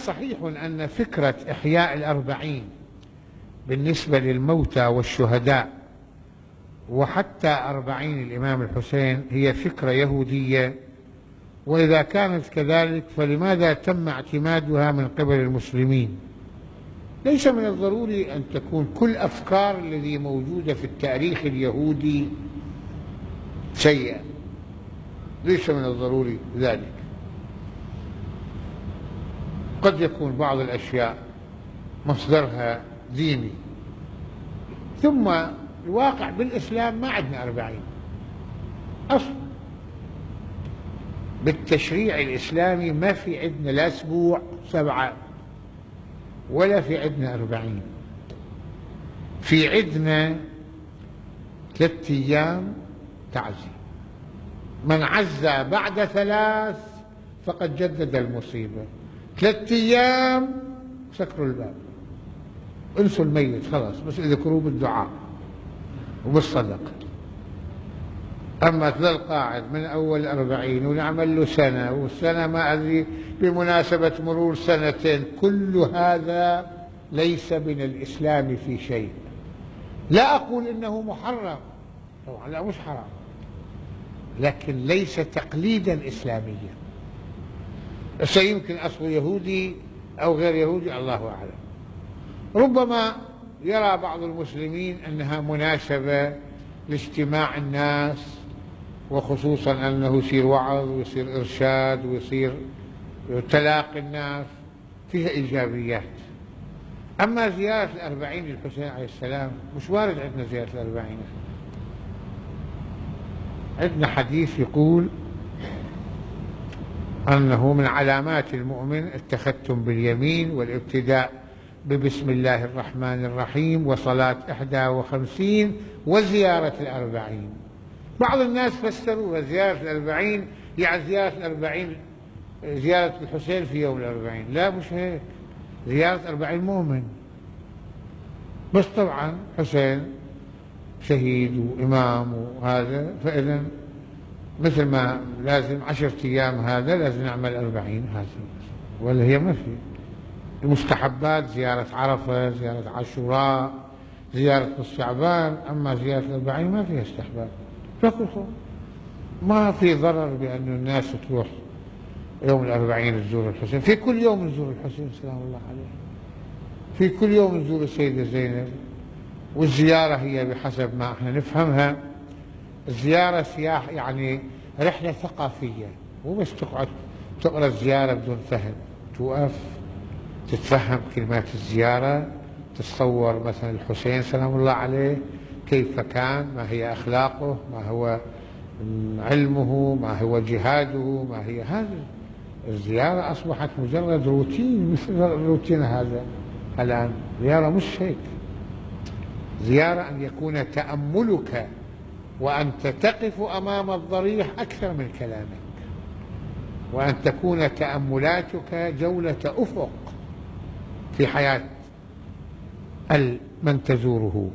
صحيح أن فكرة إحياء الأربعين بالنسبة للموتى والشهداء وحتى أربعين الإمام الحسين هي فكرة يهودية، وإذا كانت كذلك فلماذا تم اعتمادها من قبل المسلمين؟ ليس من الضروري أن تكون كل أفكار الذي موجودة في التاريخ اليهودي سيئة، ليس من الضروري ذلك. قد يكون بعض الأشياء مصدرها ديني، ثم الواقع بالإسلام ما عندنا 40 أصلا. بالتشريع الإسلامي ما في عندنا لا أسبوع 7 ولا في عندنا 40. في عندنا 3 أيام تعزي، من عزى بعد 3 فقد جدد المصيبة. 3 أيام سكروا الباب، انسوا الميت خلاص، بس اذكروه بالدعاء وبالصدقة. أما تظل قاعد من أول 40 ونعمل له سنة، والسنة ما أدري بمناسبة مرور 2 كل هذا ليس من الإسلام في شيء. لا أقول إنه محرم طبعا، لا مش حرام، لكن ليس تقليدا إسلاميا. سيمكن أصله يهودي أو غير يهودي، الله أعلم. ربما يرى بعض المسلمين أنها مناسبة لاجتماع الناس، وخصوصا أنه يصير وعظ ويصير إرشاد ويصير تلاقي الناس، فيها إيجابيات. أما زيارة 40 للحسين عليه السلام مش وارد عندنا زيارة 40. عندنا حديث يقول أنه من علامات المؤمن اتخذتم باليمين والابتداء ببسم الله الرحمن الرحيم وصلاة 51 وزيارة 40. بعض الناس فسروا زيارة 40 يعني زيارة 40 زيارة الحسين في يوم 40. لا مش هيك، زيارة 40 مؤمن بس. طبعا حسين شهيد وإمام وهذا، فإذا مثل ما لازم 10 أيام هذا لازم نعمل 40 هذا، ولا هي ما في. المستحبات زيارة عرفة، زيارة عاشوراء، زيارة نصف شعبان. أما زيارة 40 ما فيها استحباب، ما في ضرر بأن الناس تروح يوم 40 تزور الحسين. في كل يوم نزور الحسين سلام الله عليه، في كل يوم نزور السيدة زينب. والزيارة هي بحسب ما احنا نفهمها، الزيارة سياح يعني رحلة ثقافية، مو بس تقعد تقرأ الزيارة بدون فهم. توقف تتفهم كلمات الزيارة، تتصور مثلا الحسين سلام الله عليه كيف كان، ما هي أخلاقه، ما هو علمه، ما هو جهاده، ما هي هذا. الزيارة أصبحت مجرد روتين مثل الروتين هذا الآن. زيارة مش هيك، زيارة أن يكون تأملك وأنت تقف أمام الضريح أكثر من كلامك، وأن تكون تأملاتك جولة أفق في حياة من تزوره.